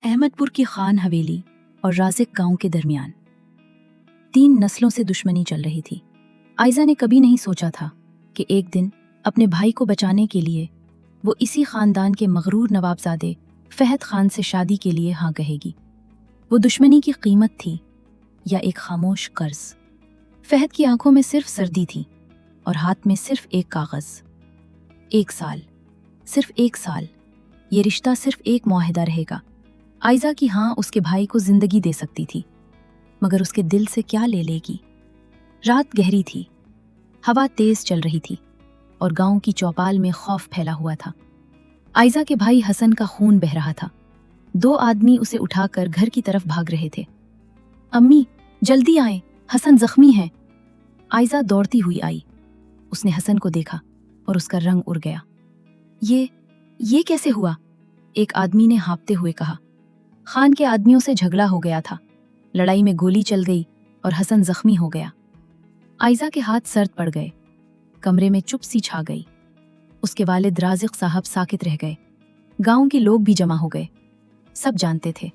अहमदपुर की खान हवेली और राजिक गांव के दरमियान 3 नस्लों से दुश्मनी चल रही थी। आयजा ने कभी नहीं सोचा था कि एक दिन अपने भाई को बचाने के लिए वो इसी खानदान के मगरूर नवाबजादे फहद खान से शादी के लिए हाँ कहेगी। वो दुश्मनी की कीमत थी या एक खामोश कर्ज। फहद की आंखों में सिर्फ सर्दी थी और हाथ में सिर्फ एक कागज। 1 साल, सिर्फ 1 साल, ये रिश्ता सिर्फ एक मुआहिदा रहेगा। आयजा की हाँ उसके भाई को जिंदगी दे सकती थी, मगर उसके दिल से क्या ले लेगी। रात गहरी थी, हवा तेज चल रही थी और गांव की चौपाल में खौफ फैला हुआ था। आयजा के भाई हसन का खून बह रहा था। 2 आदमी उसे उठाकर घर की तरफ भाग रहे थे। अम्मी जल्दी आए, हसन जख्मी है। आयजा दौड़ती हुई आई। उसने हसन को देखा और उसका रंग उड़ गया। ये कैसे हुआ? एक आदमी ने हाँफते हुए कहा। खान के आदमियों से झगड़ा हो गया था, लड़ाई में गोली चल गई और हसन जख्मी हो गया। आयजा के हाथ सर्द पड़ गए। कमरे में चुप सी छा गई। उसके वालिद राजिक साहब साकित रह गए। गांव के लोग भी जमा हो गए। सब जानते थे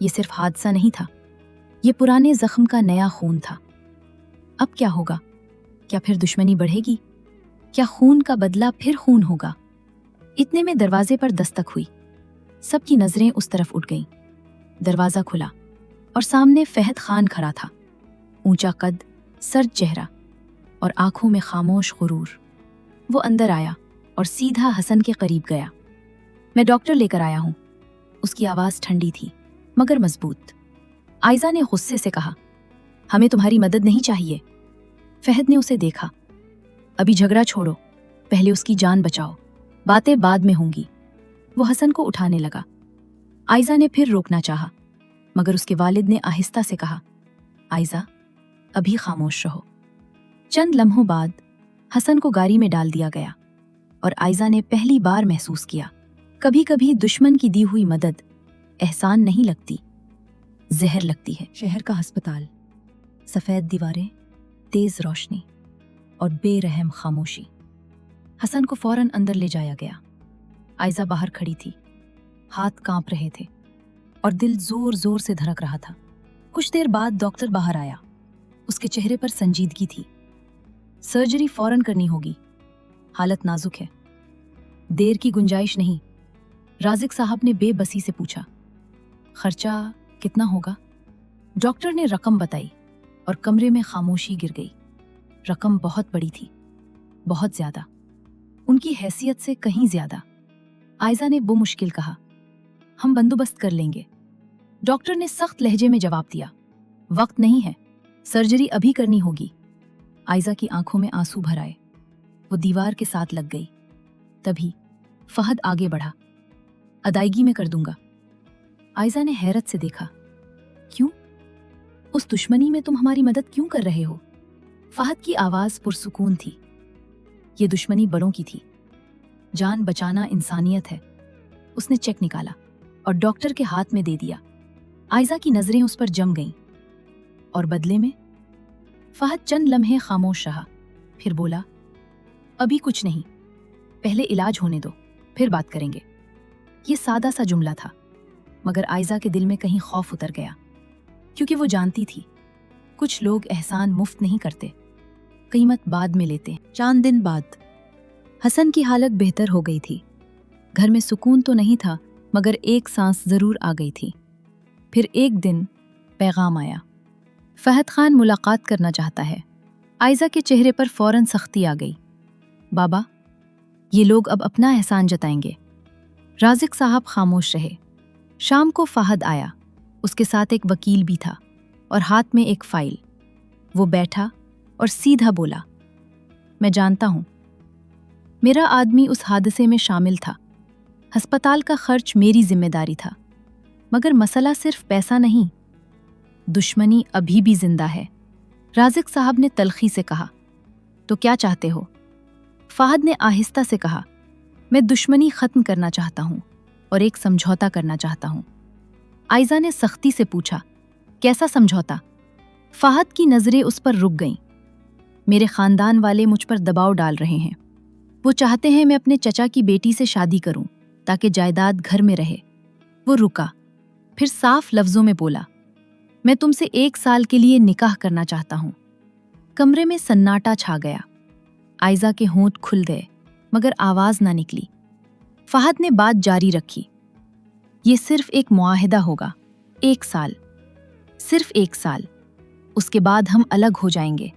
ये सिर्फ हादसा नहीं था, ये पुराने जख्म का नया खून था। अब क्या होगा? क्या फिर दुश्मनी बढ़ेगी? क्या खून का बदला फिर खून होगा? इतने में दरवाजे पर दस्तक हुई। सबकी नजरें उस तरफ उठ गईं। दरवाजा खुला और सामने फहद खान खड़ा था। ऊंचा कद, सर्द चेहरा और आंखों में खामोश गुरूर। वो अंदर आया और सीधा हसन के करीब गया। मैं डॉक्टर लेकर आया हूं। उसकी आवाज ठंडी थी मगर मजबूत। आयजा ने गुस्से से कहा, हमें तुम्हारी मदद नहीं चाहिए। फहद ने उसे देखा। अभी झगड़ा छोड़ो, पहले उसकी जान बचाओ, बातें बाद में होंगी। वो हसन को उठाने लगा। आयजा ने फिर रोकना चाहा, मगर उसके वालिद ने आहिस्ता से कहा, आयजा अभी खामोश रहो। चंद लम्हों बाद हसन को गाड़ी में डाल दिया गया और आयजा ने पहली बार महसूस किया, कभी कभी दुश्मन की दी हुई मदद एहसान नहीं लगती, जहर लगती है। शहर का अस्पताल, सफेद दीवारें, तेज रोशनी और बेरहम खामोशी। हसन को फौरन अंदर ले जाया गया। आयजा बाहर खड़ी थी। हाथ कांप रहे थे और दिल जोर जोर से धड़क रहा था। कुछ देर बाद डॉक्टर बाहर आया। उसके चेहरे पर संजीदगी थी। सर्जरी फौरन करनी होगी, हालत नाजुक है, देर की गुंजाइश नहीं। राजिक साहब ने बेबसी से पूछा, खर्चा कितना होगा? डॉक्टर ने रकम बताई और कमरे में खामोशी गिर गई। रकम बहुत बड़ी थी, बहुत ज्यादा, उनकी हैसियत से कहीं ज्यादा। आयजा ने मुश्किल कहा, हम बंदोबस्त कर लेंगे। डॉक्टर ने सख्त लहजे में जवाब दिया, वक्त नहीं है, सर्जरी अभी करनी होगी। आयजा की आंखों में आंसू भर आए। वो दीवार के साथ लग गई। तभी फहद आगे बढ़ा, अदायगी में कर दूंगा। आयजा ने हैरत से देखा, क्यों? उस दुश्मनी में तुम हमारी मदद क्यों कर रहे हो? फहद की आवाज पुरसुकून थी। ये दुश्मनी बड़ों की थी, जान बचाना इंसानियत है। उसने चेक निकाला और डॉक्टर के हाथ में दे दिया। आयजा की नजरें उस पर जम गईं और बदले में फहद चंद लम्हे खामोश रहा, फिर बोला, अभी कुछ नहीं, पहले इलाज होने दो, फिर बात करेंगे। ये सादा सा जुमला था, मगर आयजा के दिल में कहीं खौफ उतर गया, क्योंकि वो जानती थी कुछ लोग एहसान मुफ्त नहीं करते, कीमत बाद में लेते। 4 दिन बाद हसन की हालत बेहतर हो गई थी। घर में सुकून तो नहीं था, मगर एक सांस जरूर आ गई थी। फिर एक दिन पैगाम आया, फहद खान मुलाकात करना चाहता है। आयजा के चेहरे पर फौरन सख्ती आ गई। बाबा, ये लोग अब अपना एहसान जताएंगे। राजिक साहब खामोश रहे। शाम को फहद आया। उसके साथ एक वकील भी था और हाथ में एक फाइल। वो बैठा और सीधा बोला, मैं जानता हूं, मेरा आदमी उस हादसे में शामिल था। अस्पताल का खर्च मेरी जिम्मेदारी था, मगर मसला सिर्फ पैसा नहीं, दुश्मनी अभी भी जिंदा है। राजिक साहब ने तलखी से कहा, तो क्या चाहते हो? फहद ने आहिस्ता से कहा, मैं दुश्मनी खत्म करना चाहता हूं और एक समझौता करना चाहता हूं। आयजा ने सख्ती से पूछा, कैसा समझौता? फहद की नजरें उस पर रुक गईं। मेरे खानदान वाले मुझ पर दबाव डाल रहे हैं। वो चाहते हैं मैं अपने चचा की बेटी से शादी करूं ताकि जायदाद घर में रहे। वो रुका پھر صاف لفظوں میں بولا، میں تم سے 1 سال کے لیے نکاح کرنا چاہتا ہوں۔ کمرے میں سناٹا چھا گیا۔ آئزہ کے ہونٹ کھل گئے مگر آواز نہ نکلی۔ فہد نے بات جاری رکھی، یہ صرف ایک معاہدہ ہوگا، 1 سال، صرف 1 سال، اس کے بعد ہم الگ ہو جائیں گے،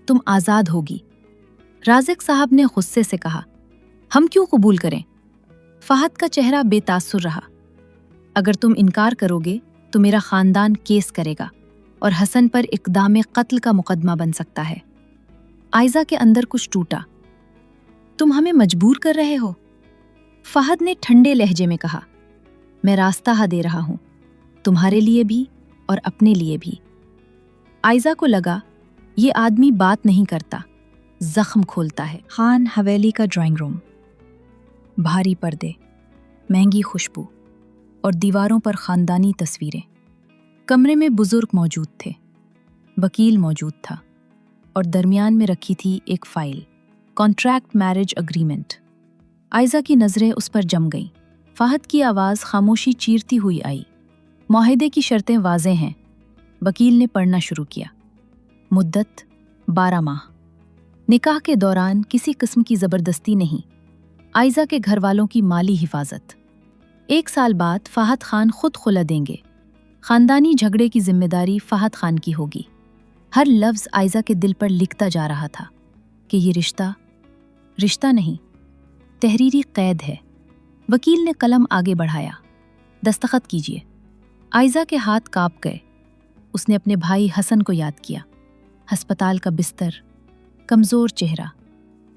تم آزاد ہوگی۔ رازق صاحب نے غصے سے کہا، ہم کیوں قبول کریں؟ فہد کا چہرہ بے تاثر رہا، اگر تم انکار کرو گے تو میرا خاندان کیس کرے گا اور حسن پر اقدام قتل کا مقدمہ بن سکتا ہے۔ آئزہ کے اندر کچھ ٹوٹا۔ تم ہمیں مجبور کر رہے ہو؟ فہد نے ٹھنڈے لہجے میں کہا، میں راستہ دے رہا ہوں، تمہارے لیے بھی اور اپنے لیے بھی۔ آئزہ کو لگا یہ آدمی بات نہیں کرتا، زخم کھولتا ہے۔ خان حویلی کا ڈرائنگ روم، بھاری پردے، مہنگی خوشبو اور دیواروں پر خاندانی تصویریں۔ کمرے میں بزرگ موجود تھے، وکیل موجود تھا اور درمیان میں رکھی تھی ایک file, contract marriage agreement. Aiza کی نظریں اس پر جم گئیں۔ فہد کی آواز خاموشی چیرتی ہوئی آئی، معاہدے کی شرطیں واضح ہیں۔ وکیل نے پڑھنا شروع کیا، مدت 12 ماہ، نکاح کے دوران کسی قسم کی زبردستی نہیں، آئزہ کے گھر والوں کی مالی حفاظت۔ 1 سال بعد فہد خان خود خلا دیں گے، خاندانی جھگڑے کی ذمہ داری فہد خان کی ہوگی۔ ہر لفظ آئزہ کے دل پر لکھتا جا رہا تھا کہ یہ رشتہ نہیں، تحریری قید ہے۔ وکیل نے قلم آگے بڑھایا، دستخط کیجیے۔ آئزہ کے ہاتھ کانپ گئے۔ اس نے اپنے بھائی حسن کو یاد کیا، ہسپتال کا بستر، کمزور چہرہ،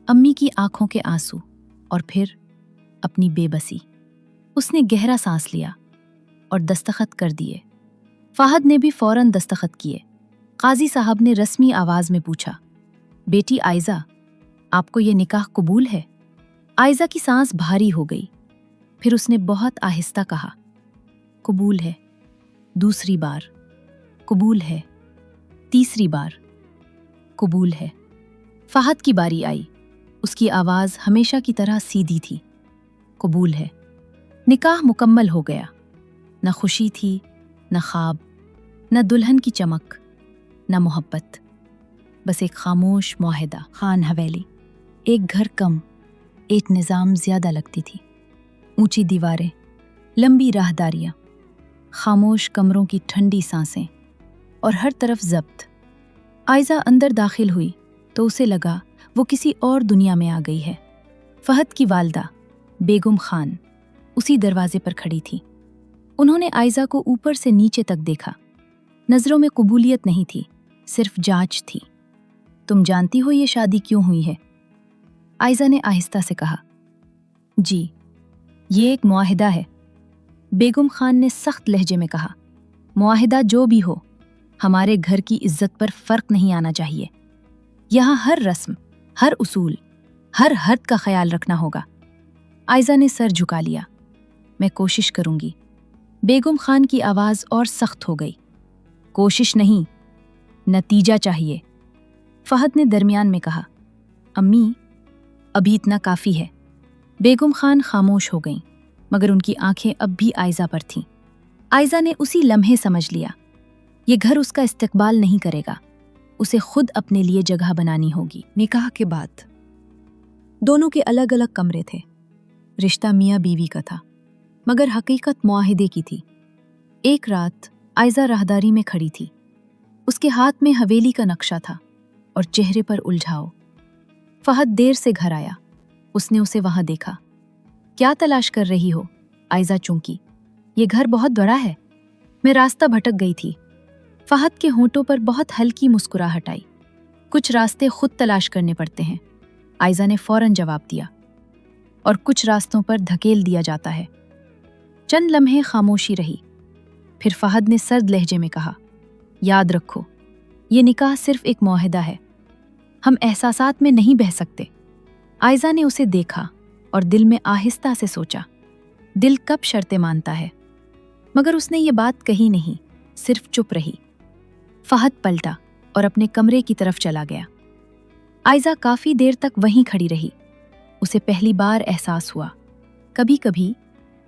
امی کی آنکھوں کے آنسو اور پھر اپنی بے بسی۔ اس نے گہرا سانس لیا اور دستخط کر دیے۔ فہد نے بھی فوراً دستخط کیے۔ قاضی صاحب نے رسمی آواز میں پوچھا، بیٹی آئزہ، آپ کو یہ نکاح قبول ہے؟ آئزہ کی سانس بھاری ہو گئی، پھر اس نے بہت آہستہ کہا، قبول ہے۔ دوسری بار، قبول ہے۔ تیسری بار، قبول ہے۔ فہد کی باری آئی۔ اس کی آواز ہمیشہ کی طرح سیدھی تھی، قبول ہے۔ نکاح مکمل ہو گیا۔ نہ خوشی تھی، نہ خواب، نہ دلہن کی چمک، نہ محبت، بس ایک خاموش معاہدہ۔ خان حویلی، ایک گھر کم، ایک نظام زیادہ لگتی تھی۔ اونچی دیواریں، لمبی راہداریاں، خاموش کمروں کی ٹھنڈی سانسیں اور ہر طرف ضبط۔ آئزہ اندر داخل ہوئی تو اسے لگا وہ کسی اور دنیا میں آ گئی ہے۔ فہد کی والدہ بیگم خان اسی دروازے پر کھڑی تھی۔ انہوں نے آئزہ کو اوپر سے نیچے تک دیکھا۔ نظروں میں قبولیت نہیں تھی، صرف جانچ تھی۔ تم جانتی ہو یہ شادی کیوں ہوئی ہے؟ آئزہ نے آہستہ سے کہا، جی، یہ ایک معاہدہ ہے۔ بیگم خان نے سخت لہجے میں کہا، معاہدہ جو بھی ہو، ہمارے گھر کی عزت پر فرق نہیں آنا چاہیے۔ یہاں ہر رسم، ہر اصول، ہر حد کا خیال رکھنا ہوگا۔ آئزہ نے سر جھکا لیا، میں کوشش کروں گی۔ بیگم خان کی آواز اور سخت ہو گئی، کوشش نہیں، نتیجہ چاہیے۔ فہد نے درمیان میں کہا، امی، ابھی اتنا کافی ہے۔ بیگم خان خاموش ہو گئیں، مگر ان کی آنکھیں اب بھی آئزہ پر تھیں۔ آئزہ نے اسی لمحے سمجھ لیا، یہ گھر اس کا استقبال نہیں کرے گا، اسے خود اپنے لیے جگہ بنانی ہوگی۔ نکاح کے بعد دونوں کے الگ الگ کمرے تھے۔ رشتہ میاں بیوی کا تھا، مگر حقیقت معاہدے کی تھی۔ ایک رات آئزہ راہداری میں کھڑی تھی۔ اس کے ہاتھ میں حویلی کا نقشہ تھا اور چہرے پر الجھاؤ۔ فہد دیر سے گھر آیا۔ اس نے اسے وہاں دیکھا۔ کیا تلاش کر رہی ہو؟ آئزہ چونکی، یہ گھر بہت بڑا ہے، میں راستہ بھٹک گئی تھی۔ فہد کے ہونٹوں پر بہت ہلکی مسکراہٹ آئی۔ کچھ راستے خود تلاش کرنے پڑتے ہیں، آئزہ نے فوراً جواب دیا، اور کچھ راستوں پر دھکیل دیا جاتا ہے۔ چند لمحے خاموشی رہی، پھر فہد نے سرد لہجے میں کہا، یاد رکھو، یہ نکاح صرف ایک معاہدہ ہے، ہم احساسات میں نہیں بہہ سکتے۔ آئزہ نے اسے دیکھا اور دل میں آہستہ سے سوچا، دل کب شرطیں مانتا ہے؟ مگر اس نے یہ بات کہی نہیں، صرف چپ رہی۔ فہد پلٹا اور اپنے کمرے کی طرف چلا گیا۔ آئزہ کافی دیر تک وہیں کھڑی رہی۔ اسے پہلی بار احساس ہوا، کبھی کبھی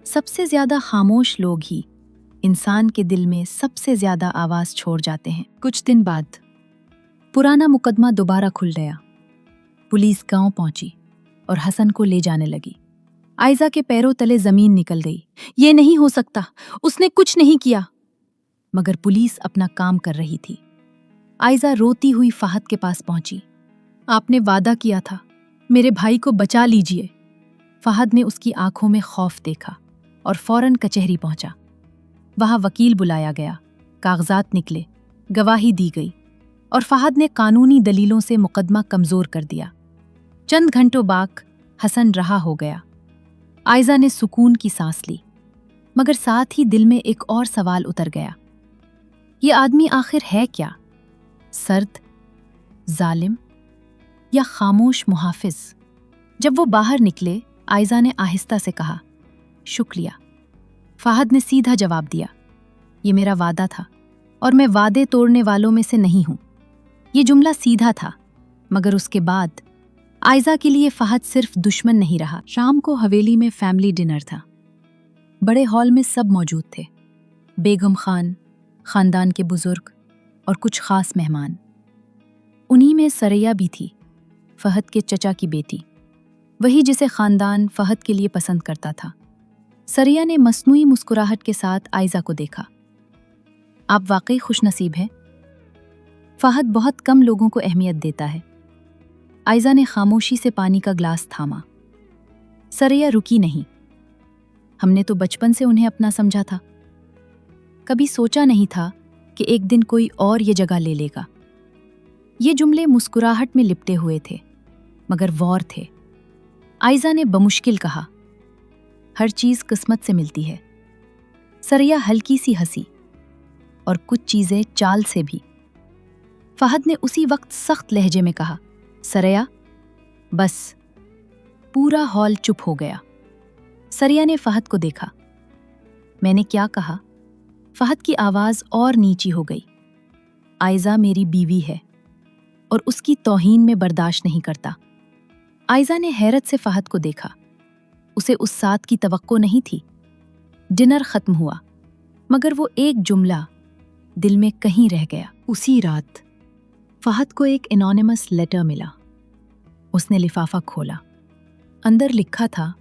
سب سے زیادہ خاموش لوگ ہی इंसान के दिल में सबसे ज्यादा आवाज छोड़ जाते हैं। कुछ दिन बाद पुराना मुकदमा दोबारा खुल गया। पुलिस गांव पहुंची और हसन को ले जाने लगी। आयजा के पैरों तले जमीन निकल गई। ये नहीं हो सकता, उसने कुछ नहीं किया। मगर पुलिस अपना काम कर रही थी। आयजा रोती हुई फहद के पास पहुंची। आपने वादा किया था, मेरे भाई को बचा लीजिए। फहद ने उसकी आंखों में खौफ देखा और फौरन कचहरी पहुंचा। वहां वकील बुलाया गया, कागजात निकले, गवाही दी गई और फहद ने कानूनी दलीलों से मुकदमा कमजोर कर दिया। चंद घंटों बाद हसन रहा हो गया। आयजा ने सुकून की सांस ली, मगर साथ ही दिल में एक और सवाल उतर गया। ये आदमी आखिर है क्या? सर्द, जालिम या खामोश मुहाफिज? जब वो बाहर निकले, आयजा ने आहिस्ता से कहा, शुक्रिया। फहद ने सीधा जवाब दिया, ये मेरा वादा था और मैं वादे तोड़ने वालों में से नहीं हूं। ये जुमला सीधा था, मगर उसके बाद आयजा के लिए फहद सिर्फ दुश्मन नहीं रहा। शाम को हवेली में फैमिली डिनर था। बड़े हॉल में सब मौजूद थे, बेगम खान, खानदान के बुजुर्ग और कुछ खास मेहमान। उन्हीं में सरैया भी थी, फहद के चचा की बेटी, वही जिसे खानदान फहद के लिए पसंद करता था। सरैया ने मसनूई मुस्कुराहट के साथ आयजा को देखा। आप वाकई खुशनसीब हैं। फहद बहुत कम लोगों को अहमियत देता है। आयजा ने खामोशी से पानी का ग्लास थामा। सरैया रुकी नहीं। हमने तो बचपन से उन्हें अपना समझा था, कभी सोचा नहीं था कि एक दिन कोई और ये जगह ले लेगा। ये जुमले मुस्कुराहट में लिपटे हुए थे, मगर वौर थे। आयजा ने बमुश्किल कहा, हर चीज किस्मत से मिलती है। सरैया हल्की सी हंसी, और कुछ चीजें चाल से भी। फहद ने उसी वक्त सख्त लहजे में कहा, सरैया बस। पूरा हॉल चुप हो गया। सरैया ने फहद को देखा। मैंने क्या कहा? फहद की आवाज और नीची हो गई। आयजा मेरी बीवी है और उसकी तौहीन में बर्दाश्त नहीं करता। आयजा ने हैरत से फहद को देखा। उसे उस साथ की तवक्को नहीं थी। डिनर खत्म हुआ, मगर वो एक जुमला दिल में कहीं रह गया। उसी रात फहद को एक एनोनिमस लेटर मिला। उसने लिफाफा खोला। अंदर लिखा था,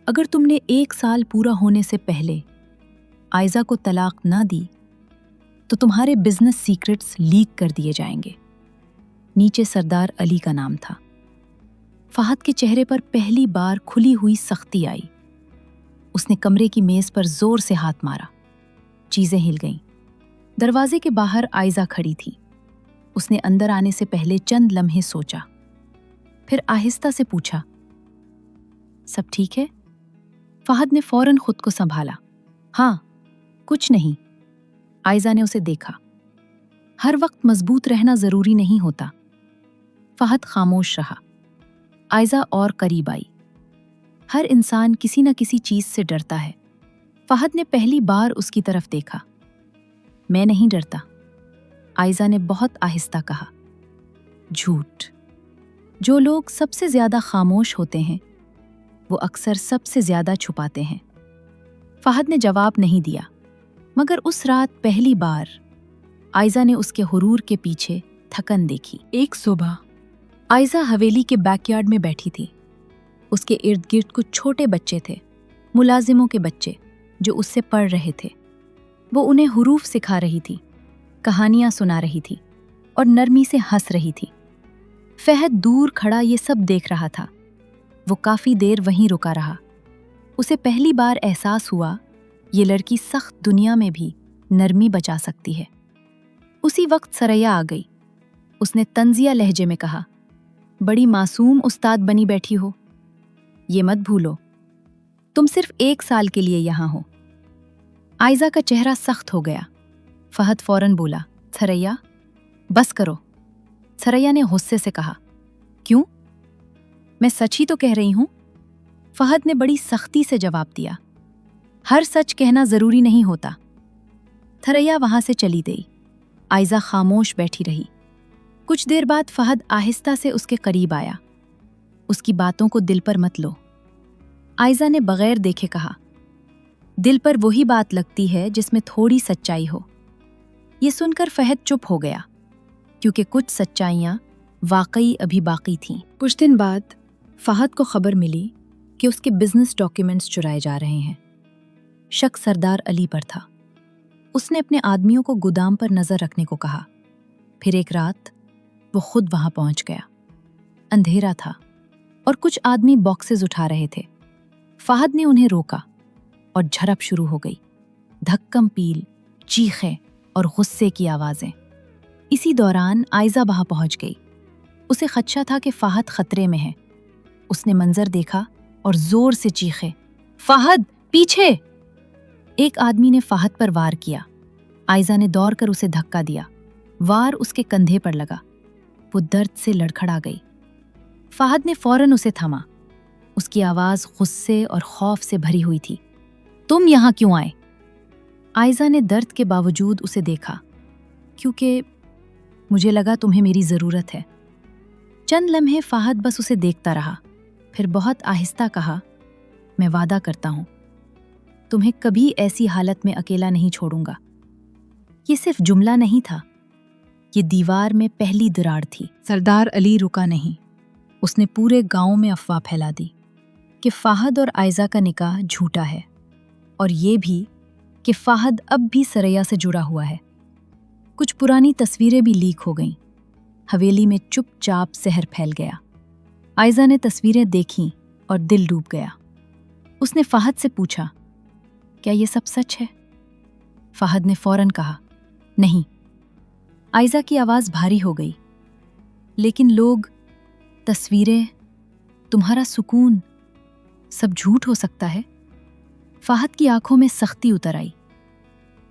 अगर तुमने 1 साल पूरा होने से पहले आयजा को तलाक ना दी तो तुम्हारे बिजनेस सीक्रेट्स लीक कर दिए जाएंगे। नीचे सरदार अली का नाम था। फहद के चेहरे पर पहली बार खुली हुई सख्ती आई। उसने कमरे की मेज पर जोर से हाथ मारा। चीजें हिल गईं। दरवाजे के बाहर आयजा खड़ी थी। उसने अंदर आने से पहले चंद लम्हे सोचा, फिर आहिस्ता से पूछा, सब ठीक है? फहद ने फौरन खुद को संभाला। हाँ, कुछ नहीं। आयजा ने उसे देखा। हर वक्त मजबूत रहना जरूरी नहीं होता। फहद खामोश रहा। आयजा और करीब आई। हर इंसान किसी न किसी चीज से डरता है। फहद ने पहली बार उसकी तरफ देखा। मैं नहीं डरता, आयजा ने बहुत आहिस्ता कहा। झूठ। जो लोग सबसे ज्यादा खामोश होते हैं, वो अक्सर सबसे ज्यादा छुपाते हैं। फहद ने जवाब नहीं दिया, मगर उस रात पहली बार आयजा ने उसके हुरूर के पीछे थकन देखी। एक सुबह आयजा हवेली के बैकयार्ड में बैठी थी। उसके इर्द गिर्द कुछ छोटे बच्चे थे, मुलाजिमों के बच्चे, जो उससे पढ़ रहे थे। वो उन्हें हुरूफ सिखा रही थी, कहानियां सुना रही थी और नरमी से हंस रही थी। फहद दूर खड़ा ये सब देख रहा था। वो काफी देर वहीं रुका रहा। उसे पहली बार एहसास हुआ, ये लड़की सख्त दुनिया में भी नरमी बचा सकती है। उसी वक्त सरैया आ गई। उसने तंजिया लहजे में कहा, बड़ी मासूम उस्ताद बनी बैठी हो। ये मत भूलो, तुम सिर्फ 1 साल के लिए यहां हो। आयजा का चेहरा सख्त हो गया। फहद फौरन बोला, सरैया बस करो। सरैया ने गुस्से से कहा, क्यों? मैं सच ही तो कह रही हूं। फहद ने बड़ी सख्ती से जवाब दिया, हर सच कहना जरूरी नहीं होता। सरैया वहां से चली गई। आयजा खामोश बैठी रही। कुछ देर बाद फहद आहिस्ता से उसके करीब आया। उसकी बातों को दिल पर मत लो। आयजा ने बगैर देखे कहा, दिल पर वही बात लगती है जिसमें थोड़ी सच्चाई हो। ये सुनकर फहद चुप हो गया, क्योंकि कुछ सच्चाइयां वाकई अभी बाकी थीं। कुछ दिन बाद फहद को खबर मिली कि उसके बिजनेस डॉक्यूमेंट्स चुराए जा रहे हैं। शक सरदार अली पर था। उसने अपने आदमियों को गोदाम पर नजर रखने को कहा। फिर एक रात वो खुद वहां पहुंच गया। अंधेरा था और कुछ आदमी बॉक्सेस उठा रहे थे। फहद ने उन्हें रोका और झड़प शुरू हो गई। धक्कम पील, चीखें और गुस्से की आवाजें। इसी दौरान आयजा वहां पहुंच गई। उसे खदशा था कि फहद खतरे में है। उसने मंजर देखा और जोर से चीखे, फहद पीछे! एक आदमी ने फहद पर वार किया। आयजा ने दौड़कर उसे धक्का दिया। वार उसके कंधे पर लगा। वो दर्द से लड़खड़ा गई। फहद ने फौरन उसे थमा। उसकी आवाज गुस्से और खौफ से भरी हुई थी। तुम यहां क्यों आए? आयजा ने दर्द के बावजूद उसे देखा। क्योंकि मुझे लगा तुम्हें मेरी जरूरत है। चंद लम्हे फहद बस उसे देखता रहा, फिर बहुत आहिस्ता कहा, मैं वादा करता हूं तुम्हें कभी ऐसी हालत में अकेला नहीं छोड़ूंगा। ये सिर्फ जुमला नहीं था, ये दीवार में पहली दरार थी। सरदार अली रुका नहीं। उसने पूरे गांव में अफवाह फैला दी कि फहद और आयजा का निकाह झूठा है, और ये भी कि फहद अब भी सरैया से जुड़ा हुआ है। कुछ पुरानी तस्वीरें भी लीक हो गईं। हवेली में चुपचाप जहर फैल गया। आयजा ने तस्वीरें देखीं और दिल डूब गया। उसने फहद से पूछा, क्या ये सब सच है? फहद ने फौरन कहा, नहीं। आयजा की आवाज भारी हो गई। लेकिन लोग, तस्वीरें, तुम्हारा सुकून, सब झूठ हो सकता है? फहद की आंखों में सख्ती उतर आई।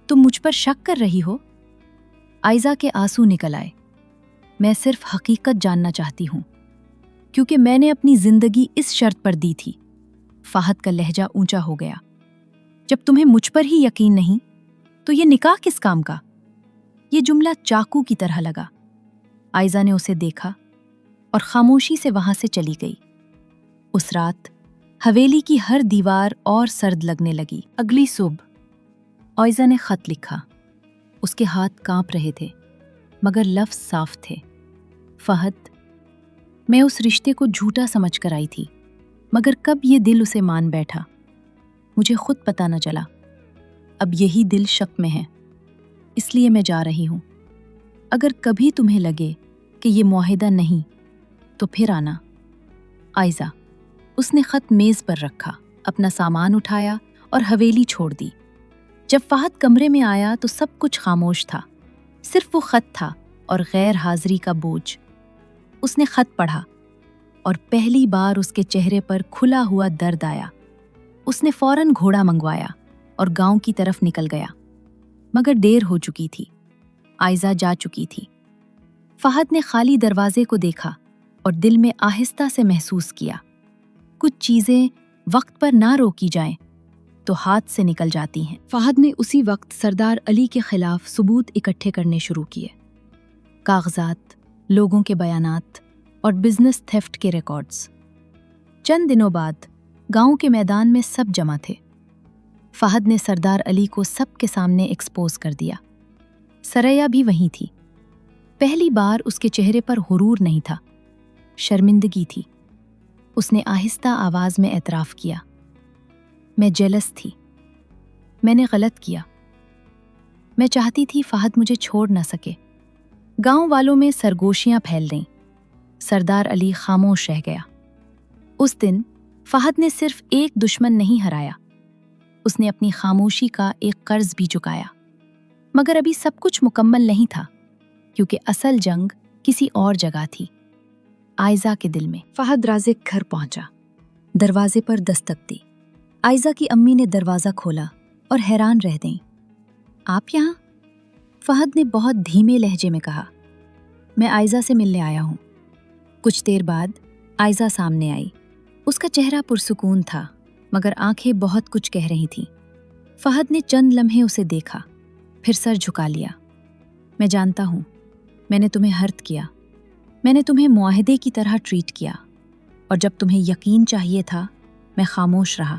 तुम मुझ पर शक कर रही हो? आयजा के आंसू निकल आए। मैं सिर्फ हकीकत जानना चाहती हूं, क्योंकि मैंने अपनी जिंदगी इस शर्त पर दी थी। फहद का लहजा ऊंचा हो गया। जब तुम्हें मुझ पर ही यकीन नहीं, तो ये निकाह किस काम का? ये जुमला चाकू की तरह लगा। आयजा ने उसे देखा और खामोशी से वहां से चली गई। उस रात हवेली की हर दीवार और सर्द लगने लगी। अगली सुबह आयजा ने खत लिखा। उसके हाथ कांप रहे थे, मगर लफ्ज साफ थे। फहद, मैं उस रिश्ते को झूठा समझकर आई थी, मगर कब ये दिल उसे मान बैठा, मुझे खुद पता न चला। अब यही दिल शक में है, इसलिए मैं जा रही हूं। अगर कभी तुम्हें लगे कि ये मुआहिदा नहीं, तो फिर आना। आयजा। उसने खत मेज पर रखा, अपना सामान उठाया और हवेली छोड़ दी। जब फहद कमरे में आया तो सब कुछ खामोश था। सिर्फ वो खत था और गैर हाजिरी का बोझ। उसने खत पढ़ा और पहली बार उसके चेहरे पर खुला हुआ दर्द आया। उसने फौरन घोड़ा मंगवाया और गांव की तरफ निकल गया, मगर देर हो चुकी थी। आयजा जा चुकी थी। फहद ने खाली दरवाजे को देखा और दिल में आहिस्ता से महसूस किया, कुछ चीजें वक्त पर ना रोकी जाएं तो हाथ से निकल जाती हैं। फहद ने उसी वक्त सरदार अली के खिलाफ सबूत इकट्ठे करने शुरू किए। कागजात, लोगों के बयानात और बिजनेस थेफ्ट के रिकॉर्ड्स। चंद दिनों बाद गांव के मैदान में सब जमा थे। फहद ने सरदार अली को सबके सामने एक्सपोज कर दिया। सरैया भी वहीं थी। पहली बार उसके चेहरे पर हुरूर नहीं था, शर्मिंदगी थी। उसने आहिस्ता आवाज में एतराफ किया, मैं जेलस थी, मैंने गलत किया। मैं चाहती थी फहद मुझे छोड़ न सके। गांव वालों में सरगोशियां फैल गईं। सरदार अली खामोश रह गया। उस दिन फहद ने सिर्फ एक दुश्मन नहीं हराया, उसने अपनी खामोशी का एक कर्ज भी चुकाया। मगर अभी सब कुछ मुकम्मल नहीं था, क्योंकि असल जंग किसी और जगह थी, आयजा के दिल में। फहद राज़िक घर पहुंचा। दरवाजे पर दस्तक दी। आयजा की अम्मी ने दरवाज़ा खोला और हैरान रह गईं। आप यहाँ? फहद ने बहुत धीमे लहजे में कहा, मैं आयजा से मिलने आया हूँ। कुछ देर बाद आयजा सामने आई। उसका चेहरा पुरसुकून था, मगर आंखें बहुत कुछ कह रही थीं। फहद ने चंद लम्हे उसे देखा, फिर सर झुका लिया। मैं जानता हूँ, मैंने तुम्हें हर्ट किया। मैंने तुम्हें मुआहदे की तरह ट्रीट किया, और जब तुम्हें यकीन चाहिए था, मैं खामोश रहा।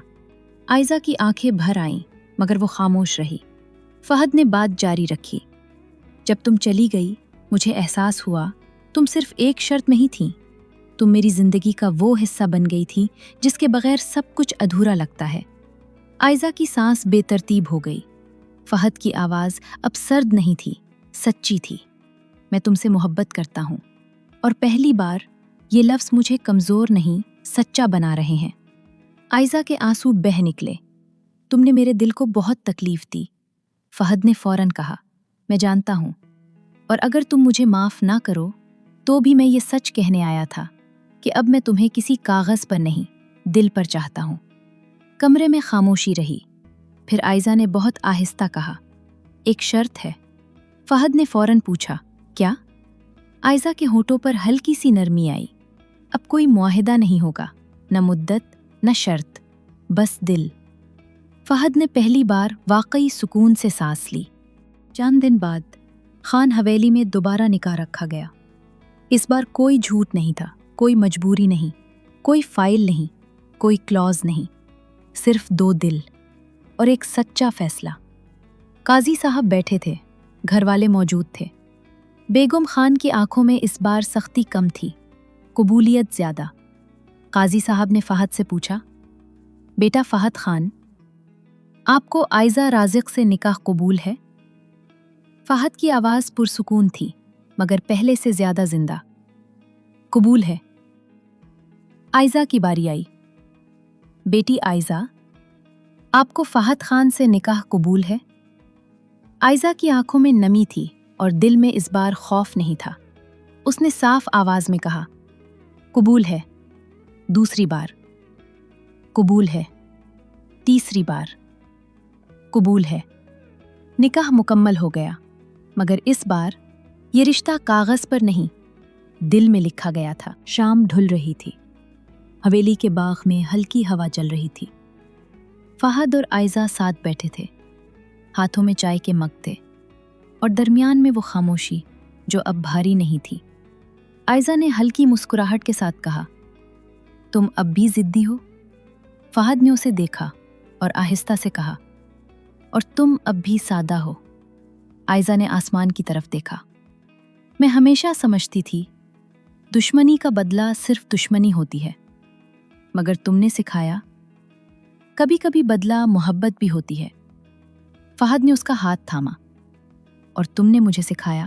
आयजा की आंखें भर आईं مگر وہ خاموش رہی۔ فہد نے بات جاری رکھی، جب تم چلی گئی مجھے احساس ہوا تم صرف ایک شرط میں ہی تھیں، تم میری زندگی کا وہ حصہ بن گئی تھی جس کے بغیر سب کچھ ادھورا لگتا ہے۔ آئزہ کی سانس بے ترتیب ہو گئی۔ فہد کی آواز اب سرد نہیں تھی، سچی تھی۔ میں تم سے محبت کرتا ہوں، اور پہلی بار یہ لفظ مجھے کمزور نہیں سچا بنا رہے ہیں۔ آئزہ کے آنسو بہہ نکلے۔ تم نے میرے دل کو بہت تکلیف دی۔ فہد نے فوراً کہا، میں جانتا ہوں، اور اگر تم مجھے معاف نہ کرو تو بھی میں یہ سچ کہنے آیا تھا کہ اب میں تمہیں کسی کاغذ پر نہیں، دل پر چاہتا ہوں۔ کمرے میں خاموشی رہی۔ پھر آئزہ نے بہت آہستہ کہا، ایک شرط ہے۔ فہد نے فوراً پوچھا، کیا؟ آئزہ کے ہونٹوں پر ہلکی سی نرمی آئی۔ اب کوئی معاہدہ نہیں ہوگا، نہ مدت نہ شرط، بس دل۔ فہد نے پہلی بار واقعی سکون سے سانس لی۔ چند دن بعد خان حویلی میں دوبارہ نکاح رکھا گیا۔ اس بار کوئی جھوٹ نہیں تھا، کوئی مجبوری نہیں، کوئی فائل نہیں، کوئی کلوز نہیں، صرف دو دل اور ایک سچا فیصلہ۔ قاضی صاحب بیٹھے تھے، گھر والے موجود تھے۔ بیگم خان کی آنکھوں میں اس بار سختی کم تھی، قبولیت زیادہ۔ قاضی صاحب نے فہد سے پوچھا، بیٹا فہد خان، آپ کو آئزہ رازق سے نکاح قبول ہے؟ فہد کی آواز پرسکون تھی، مگر پہلے سے زیادہ زندہ۔ قبول ہے۔ آئزہ کی باری آئی۔ بیٹی آئزہ، آپ کو فہد خان سے نکاح قبول ہے؟ آئزہ کی آنکھوں میں نمی تھی اور دل میں اس بار خوف نہیں تھا۔ اس نے صاف آواز میں کہا، قبول ہے۔ دوسری بار، قبول ہے۔ تیسری بار، قبول ہے۔ نکاح مکمل ہو گیا، مگر اس بار یہ رشتہ کاغذ پر نہیں، دل میں لکھا گیا تھا۔ شام ڈھل رہی تھی۔ حویلی کے باغ میں ہلکی ہوا چل رہی تھی۔ فہد اور آئزہ ساتھ بیٹھے تھے، ہاتھوں میں چائے کے مگ تھے، اور درمیان میں وہ خاموشی جو اب بھاری نہیں تھی۔ آئزہ نے ہلکی مسکراہٹ کے ساتھ کہا، تم اب بھی ضدی ہو؟ فہد نے اسے دیکھا اور آہستہ سے کہا، اور تم اب بھی سادہ ہو۔ آئزہ نے آسمان کی طرف دیکھا۔ میں ہمیشہ سمجھتی تھی دشمنی کا بدلہ صرف دشمنی ہوتی ہے، مگر تم نے سکھایا کبھی کبھی بدلہ محبت بھی ہوتی ہے۔ فہد نے اس کا ہاتھ تھاما، اور تم نے مجھے سکھایا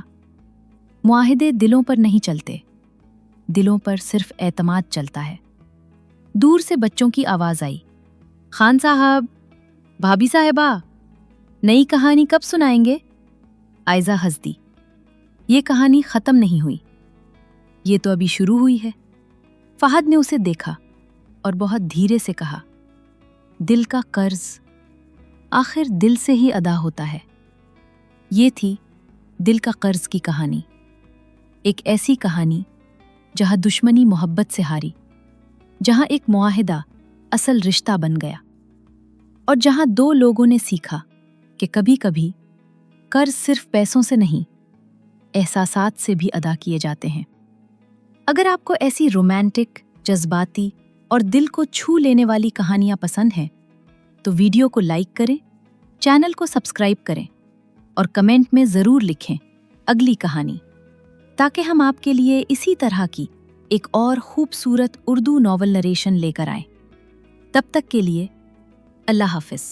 معاہدے دلوں پر نہیں چلتے، دلوں پر صرف اعتماد چلتا ہے۔ دور سے بچوں کی آواز آئی، خان صاحب، بھابھی صاحبہ، نئی کہانی کب سنائیں گے؟ آئزہ ہنس دی، یہ کہانی ختم نہیں ہوئی، یہ تو ابھی شروع ہوئی ہے۔ فہد نے اسے دیکھا اور بہت دھیرے سے کہا، دل کا قرض آخر دل سے ہی ادا ہوتا ہے۔ یہ تھی دل کا قرض کی کہانی، ایک ایسی کہانی جہاں دشمنی محبت سے ہاری، جہاں ایک معاہدہ اصل رشتہ بن گیا، اور جہاں دو لوگوں نے سیکھا کہ کبھی کبھی قرض صرف پیسوں سے نہیں، احساسات سے بھی ادا کیے جاتے ہیں۔ اگر آپ کو ایسی رومانٹک، جذباتی اور دل کو چھو لینے والی کہانیاں پسند ہیں تو ویڈیو کو لائک کریں، چینل کو سبسکرائب کریں، اور کمنٹ میں ضرور لکھیں اگلی کہانی، تاکہ ہم آپ کے لیے اسی طرح کی ایک اور خوبصورت اردو ناول نریشن لے کر آئیں۔ تب تک کے لیے اللہ حافظ۔